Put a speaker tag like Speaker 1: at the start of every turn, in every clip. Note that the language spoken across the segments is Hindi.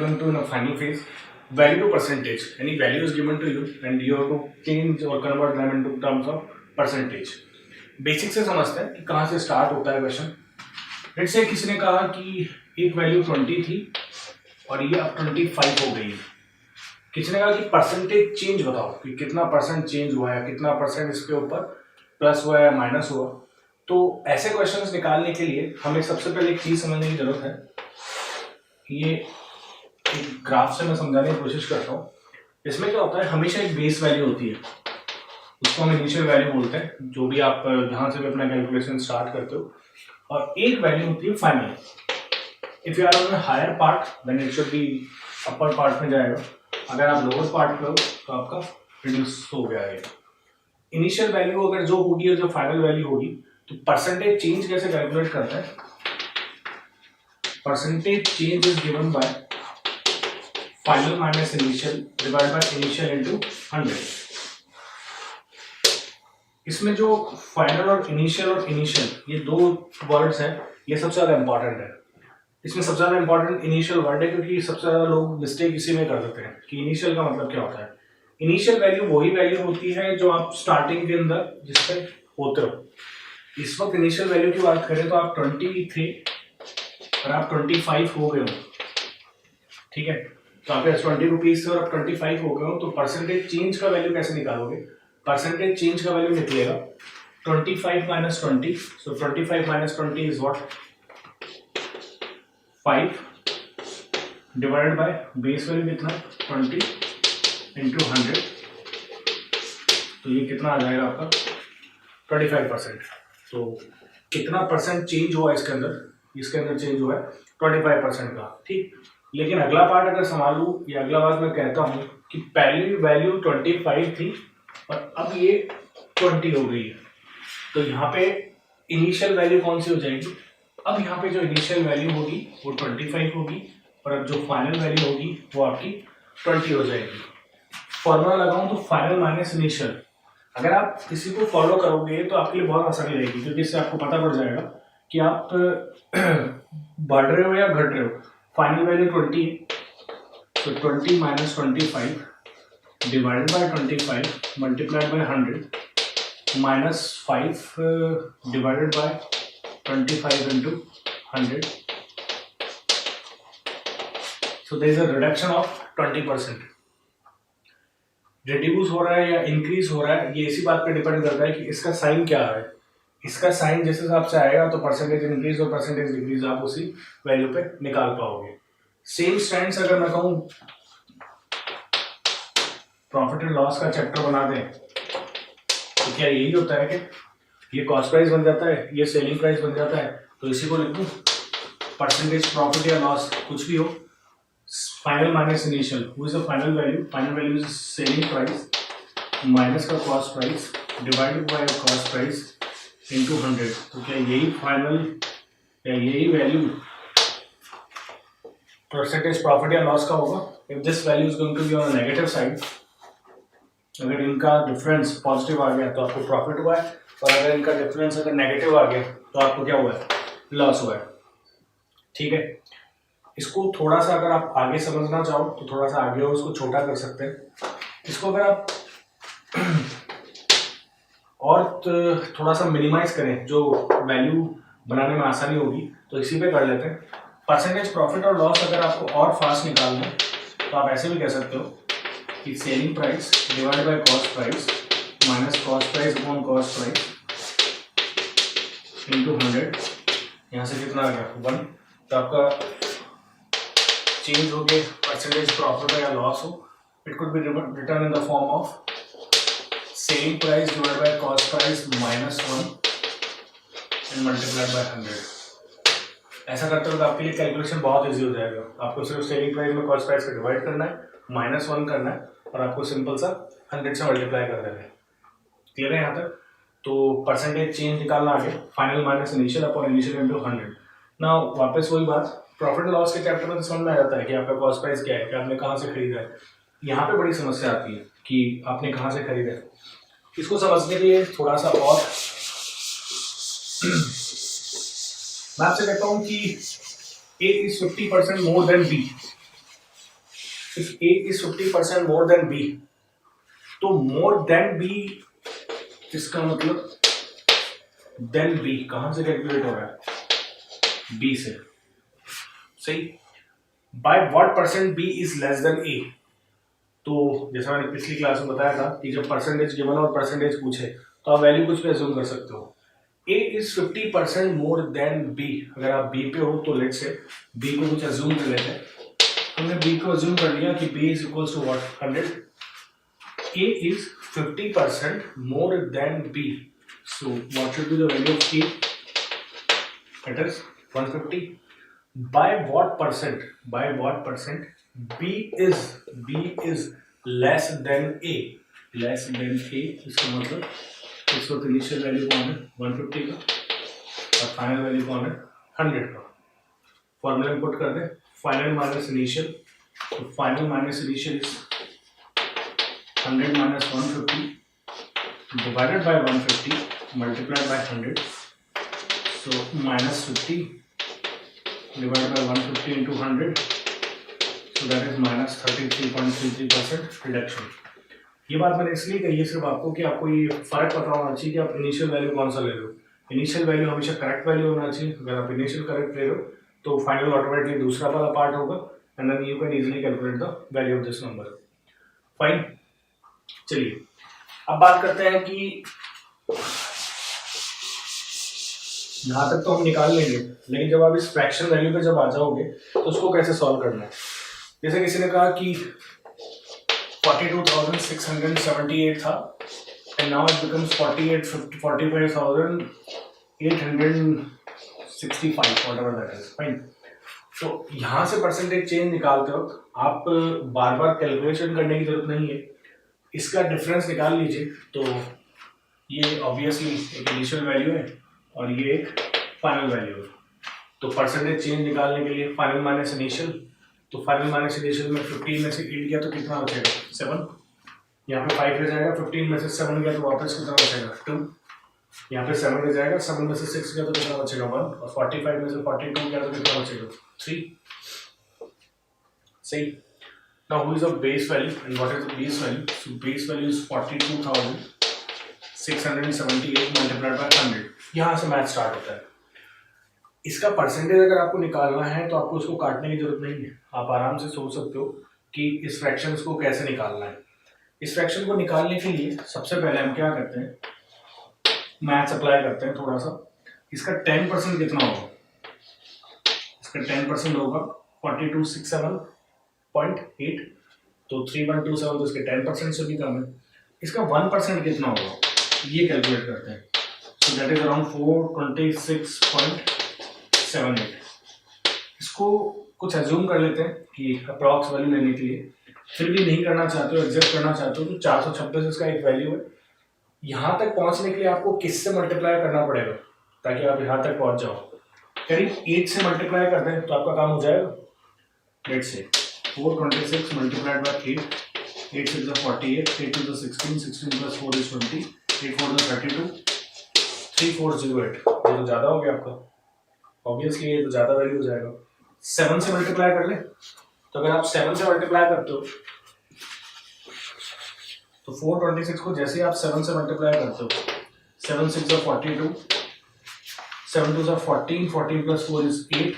Speaker 1: going to in a final phase, value to percentage. Any value is given to you and you have to change or convert them into terms of percentage. Basic से समझते हैं कि कहाँ से स्टार्ट होता है क्वेश्चन. लेट्स से किसी ने कहा कि एक वैल्यू 20 थी और ये अब 25 हो गई है. किसी ने कहा कि परसेंटेज चेंज बताओ कि कितना परसेंट चेंज हुआ है, कितना परसेंट इसके ऊपर प्लस हुआ या माइनस हुआ. तो ऐसे क्वेश्चंस निकालने के लिए हमें सबसे पहले एक चीज़ समझने की जरूरत है. ये एक ग्राफ से मैं समझाने की कोशिश करता हूँ. इसमें क्या होता है, हमेशा एक बेस वैल्यू होती है, उसको हम इनिशियल वैल्यू बोलते हैं, जो भी आप जहाँ से भी अपना कैलकुलेशन स्टार्ट करते हो. और एक वैल्यू होती है final. If you are on higher part then it should be upper part में जाएगा. अगर आप लोअर पार्ट पे हो तो आपका रिड्यूस हो गया है. इनिशियल वैल्यू अगर जो होगी और जो फाइनल वैल्यू होगी, तो परसेंटेज चेंज कैसे कैलकुलेट करता है. Percentage change is given by final minus initial divide by initial into 100. इसमें जो फाइनल और इनिशियल ये दो वर्ड्स हैं, ये सबसे ज़्यादा इंपॉर्टेंट है. इसमें सबसे ज़्यादा इंपॉर्टेंट इनिशियल वर्ड है, क्योंकि सबसे ज़्यादा लोग मिस्टेक इसी में कर देते हैं कि इनिशियल का मतलब क्या होता है. इनिशियल वैल्यू वही वैल्यू होती है जो आप स्टार्टिंग के अंदर जिस पे होते हो. इस वक्त इनिशियल वैल्यू की बात करें तो आप 20 थे और आप 25 हो गए हो. ठीक है, तो आपके 20 रुपीज से और आप 25 हो गए हो. तो परसेंटेज चेंज का वैल्यू कैसे निकालोगे. परसेंटेज चेंज का वैल्यू निकलेगा 25 minus 20. So 25 minus 20 is what 5 divided by base value कितना 20 इंटू 100. तो ये कितना आ जाएगा आपका 25%. तो कितना परसेंट चेंज हुआ इसके अंदर चेंज हुआ है 25% का. ठीक, लेकिन अगला पार्ट अगर संभालूं या अगला बात मैं कहता हूं कि पहली वैल्यू 25 थी और अब ये 20 हो गई है. तो यहाँ पे इनिशियल वैल्यू कौन सी हो जाएगी. अब यहाँ पे जो इनिशियल वैल्यू होगी वो 25 होगी और अब जो फाइनल वैल्यू होगी वो आपकी 20 हो जाएगी. फॉर्मूला लगाऊं तो फाइनल माइनस इनिशियल. अगर आप किसी को फॉलो करोगे तो आपके लिए बहुत आसानी रहेगी, क्योंकि इससे आपको पता पड़ जाएगा कि आप बढ़ रहे हो या घट रहे हो. फाइनल वैल्यू 20, तो 20 minus 25 divided by 25 multiplied by 100 minus 5 divided by 25 into 100. So there is a reduction of 20%. Reduce हो रहा है या इंक्रीज हो रहा है, ये इसी बात पे डिपेंड करता है कि इसका साइन क्या है. इसका साइन जिस हिसाब से आएगा तो परसेंटेज इंक्रीज और परसेंटेज डिक्रीज आप उसी वैल्यू पे निकाल पाओगे. सेम स्टैंड अगर मैं कहूँ प्रॉफिट एंड लॉस का चैप्टर बना दें तो क्या यही होता है कि ये कॉस्ट प्राइस बन जाता है, ये सेलिंग प्राइस बन जाता है. तो इसी को लिख दूँ परसेंटेज प्रॉफिट या लॉस कुछ भी हो, final minus initial. Who is the final value. Final value is selling price minus का cost price divided by cost price into 100. तो क्या यही फाइनल या यही वैल्यू परसेंटेज प्रॉफिट या लॉस का होगा. If this value is going to be on negative side, अगर इनका डिफरेंस पॉजिटिव आ गया तो आपको प्रॉफिट हुआ है, और अगर इनका डिफरेंस अगर नेगेटिव आ गया तो आपको क्या हुआ है लॉस हुआ है. ठीक है, इसको थोड़ा सा अगर आप आगे समझना चाहो तो थोड़ा सा आगे और उसको छोटा कर सकते हैं. इसको अगर आप और थोड़ा सा मिनिमाइज करें, जो वैल्यू बनाने में आसानी होगी, तो इसी पे कर लेते हैं. परसेंटेज प्रॉफिट और लॉस अगर आपको और फास्ट निकालना है तो आप ऐसे भी कह सकते हो कि selling price divide by cost price minus cost price upon cost price into 100. यहाँ से कितना आ गया 1. तो आपका चेंज हो के परसेंटेज प्रॉफिट या लॉस हो, it could be return in the form of selling price divide by cost price minus 1 and multiplied by 100. ऐसा करते हो तो आपके लिए कैलकुलेशन बहुत इजी हो जाएगा. आपको सिर्फ सेलिंग प्राइस में कॉस्ट प्राइस को डिवाइड करना है, माइनस 1 करना है और आपको सिंपल सा 100 से मल्टीप्लाई कर देना है. क्लियर है यहाँ तक. तो परसेंटेज चेंज निकालना आगे final minus initial upon initial into 100. ना वापस वही बात, प्रॉफिट एंड लॉस के चैप्टर में तो समझ में आ जाता है कि आपका कॉस्ट प्राइस क्या है, कि आपने कहाँ से खरीदा है. यहाँ पे बड़ी समस्या आती है कि आपने कहाँ से खरीदा है. इसको समझने के लिए थोड़ा सा और मैं आपसे कहता हूँ कि A is 50% more than B. If A is 50% more than B, तो मोर देन बी इसका मतलब देन बी कहां से कैलकुलेट हो रहा है? बी से, सही। By what percent B is less than A, तो जैसा मैंने पिछली क्लास में बताया था कि जब परसेंटेज गिवन और परसेंटेज पूछे तो आप वैल्यू कुछ भी अज्यूम कर सकते हो। ए इज 50% मोर देन बी, अगर आप बी पे हो तो लेट्स से बी को कुछ अज्यूम कर लेते हैं। हमने बी को अज्यूम कर लिया कि B is equals to what 100, A is 50% more than B, so what should be the value of A? It is 150. By what percent? By what percent B is less than A? Less than A इसका मतलब इस वक्त इनिशियल वैल्यू कौन है 150 का और फाइनल वैल्यू कौन है 100 का। फॉर्मूला में पुट कर दे, फाइनल माइनस इनिशियल, तो final minus initial is 100 minus 150 divided by 150 multiplied by 100, so minus 50 divided by 150 into 100, so that is minus 33.33% reduction. ये बात मैंने इसलिए कही है सिर्फ आपको कि आपको ये फर्क पता होना चाहिए कि आप इनिशियल वैल्यू कौन सा ले रहे हो। इनिशियल वैल्यू हमेशा करेक्ट वैल्यू होना चाहिए। अगर आप इनिशियल करेक्ट ले रहे हो तो फाइनल ऑटोमेटिकली दूसरा वाला पार्ट होगा and then you can easily calculate the value of this number. Fine, चलिए अब बात करते हैं कि यहाँ तक तो हम निकाल लेंगे, लेकिन जब आप इस फ्रैक्शन वैल्यू पे जब आ जाओगे तो उसको कैसे सॉल्व करना है। जैसे किसी ने कहा कि 42,678 था and now it becomes 45,865 whatever that is, fine. तो यहाँ से परसेंटेज चेंज निकालते वक्त आप बार बार कैलकुलेशन करने की जरूरत नहीं है, इसका डिफरेंस निकाल लीजिए। तो ये ऑब्वियसली एक इनिशियल वैल्यू है और ये एक फाइनल वैल्यू है, तो परसेंटेज चेंज निकालने के लिए फाइनल माइनस इनिशियल, तो फाइनल माइनस इनिशियल में 15 में से 8 गया तो कितना बचेगा 7, यहाँ पे 5 रह जाएगा, 15 में से 7 गया तो वापस कितना बचेगा 2, यहाँ पे 7 रह जाएगा, 7 में से 6 गया तो कितना बचेगा 1, और 45 में से 42 गया तो कितना बचेगा 3, सही। Now who is the base value and what is the base value? So base value is 42,678 multiplied by 100. यहाँ से मैथ स्टार्ट होता है। इसका परसेंटेज अगर आपको निकालना है तो आपको इसको काटने की जरूरत नहीं है, आप आराम से सोच सकते हो कि इस फ्रैक्शन को कैसे निकालना है। इस फ्रैक्शन को निकालने के लिए सबसे पहले हम क्या करते हैं, मैथ्स अप्लाई करते हैं थोड़ा सा। इसका 10% कितना होगा? इसका 10% होगा 4267.8, तो 3127 तो इसके 10% से भी कम है। इसका 1% कितना होगा ये कैलकुलेट करते हैं, सो दैट इज अराउंड 426.78। इसको कुछ एज्यूम कर लेते हैं कि अप्रॉक्स वैल्यू लेने के लिए, फिर भी नहीं करना चाहते हो, एग्जैक्ट करना चाहते हो तो 426 इसका एक वैल्यू है। यहाँ तक पहुँचने के लिए आपको किससे मल्टीप्लाई करना पड़ेगा ताकि आप यहाँ तक पहुँच जाओ? करीब 8 से मल्टीप्लाई करते हैं तो आपका काम हो जाएगा। Let's say 426 multiplied by 8, 8 6 is 48, 8 2 is 16, 16 plus 4 is 20, 8 4 is 32, 3408। ये तो ज़्यादा हो गया आपका, ऑब्वियसली ये तो ज़्यादा वैल्यू हो जाएगा। 7 से मल्टीप्लाई कर ले, तो अगर आप 7 से मल्टीप्लाई करते हो तो 426 को जैसे ही आप 7 से मल्टीप्लाई करते हो, 7 6 is 42, 7 2 is 14, 14 plus 4 is 8,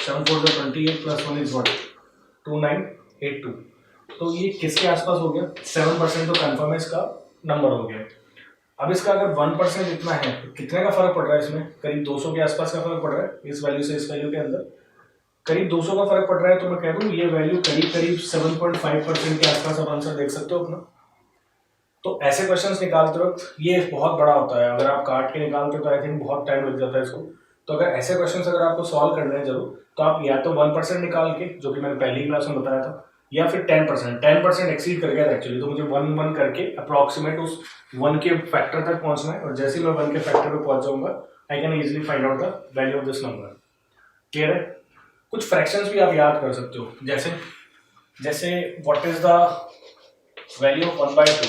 Speaker 1: 7 4 is 28 plus 1 is what? 2982। तो ये किसके आसपास हो गया? 7% तो कंफर्म है इसका नंबर हो गया। अब इसका अगर 1% इतना है तो कितने का फर्क पड़ रहा है इसमें? करीब 200 के आसपास का फर्क पड़ रहा है, इस वैल्यू से इस वैल्यू के अंदर करीब 200 का फर्क पड़ रहा है। तो मैं कह दूं ये वैल्यू करीब करीब 7.5% के आसपास आप आंसर देख सकते हो अपना। तो ऐसे क्वेश्चंस निकालते वक्त ये बहुत बड़ा होता है, अगर आप काट के निकालते हो तो आई थिंक बहुत टाइम लग जाता है इसको। तो अगर ऐसे क्वेश्चंस अगर आपको सॉल्व करने हैं जरूर, तो आप या तो 1% निकाल के, जो कि मैंने पहली क्लास में बताया था, या फिर 10% एक्सीड कर गया एक्चुअली, तो मुझे 1 करके अप्रॉक्सीमेट उस 1 के फैक्टर तक पहुंचना है, और जैसे ही मैं 1 के फैक्टर पे पहुंच जाऊंगा I can easily find out the value of this number. Clear है? कुछ फ्रैक्शंस भी आप याद कर सकते हो, जैसे what is the value of 1/2,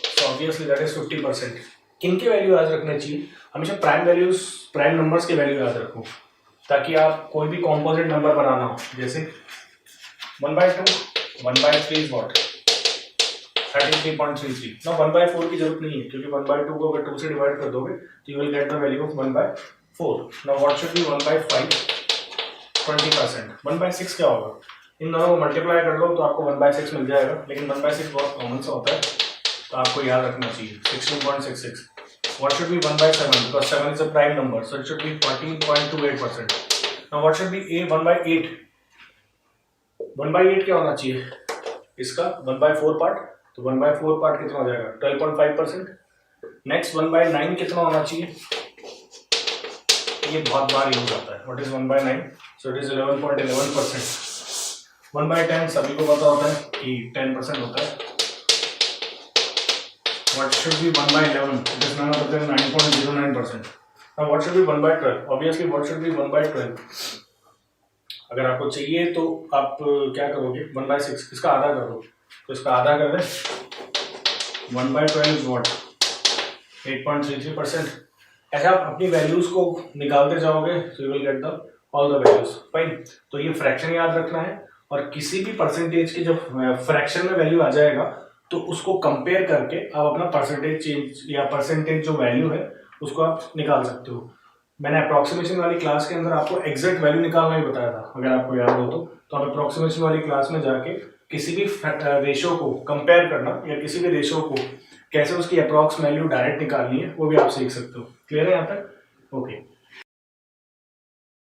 Speaker 1: so obviously that is 50%। किनके वैल्यू याद रखने चाहिए? हमेशा प्राइम नंबर्स के वैल्यू याद रखो, ताकि आप कोई भी कॉम्पोजिट नंबर बनाना हो, जैसे 1/2, 1/3 is what? 33.33. Now 1/4 की जरूरत नहीं है क्योंकि 1/2 को अगर 2 से डिवाइड कर दोगे तो you will get the value of 1/4. Now what should be 1/5? 20%. 1/6 क्या होगा? इन दोनों को मल्टीप्लाई कर लो तो आपको 1/6 मिल जाएगा, लेकिन 1/6 बहुत कॉमन सा होता है तो आपको याद रखना चाहिए 16.66. What should be 1/7? Because 7 is a prime number, so it should be 14.28%. Now what should be 1/8? 1/8 क्या होना चाहिए इसका? 1/4 पार्ट, तो 1/4 पार्ट कितना हो जाएगा? 12.5%. नेक्स्ट 1/9 कितना होना चाहिए? ये बहुत बार यूज आता है. What is 1/9? So it is 11.11%. 1/10 सभी को पता होता है कि 10% होता है. What should be 1/11? It is none other than 9.09%. Now what should be 1/12? Obviously what should be 1/12? अगर आपको चाहिए तो आप क्या करोगे? 1/6 इसका आधा कर दो, तो इसका आधा कर दें. 1/12 is what? 8.33%. ऐसे आप अपनी वैल्यूज को निकालते जाओगे so you will get the all the values. Fine. तो ये फ्रैक्शन याद रखना है, और किसी भी परसेंटेज की जब फ्रैक्शन में वैल्यू आ जाएगा तो उसको कंपेयर करके आप अपना परसेंटेज चेंज या परसेंटेज जो वैल्यू है उसको आप निकाल सकते हो. मैंने अप्रोक्सीमेशन वाली क्लास के अंदर आपको एग्जैक्ट वैल्यू निकालना ही बताया था, अगर आपको याद हो तो आप अप्रोक्सीमेशन वाली क्लास में जाके किसी भी रेशो को कंपेयर करना या किसी भी रेशो को कैसे उसकी अप्रोक्स वैल्यू डायरेक्ट निकालनी है वो भी आप सीख सकते हो. क्लियर है यहाँ तक? ओके.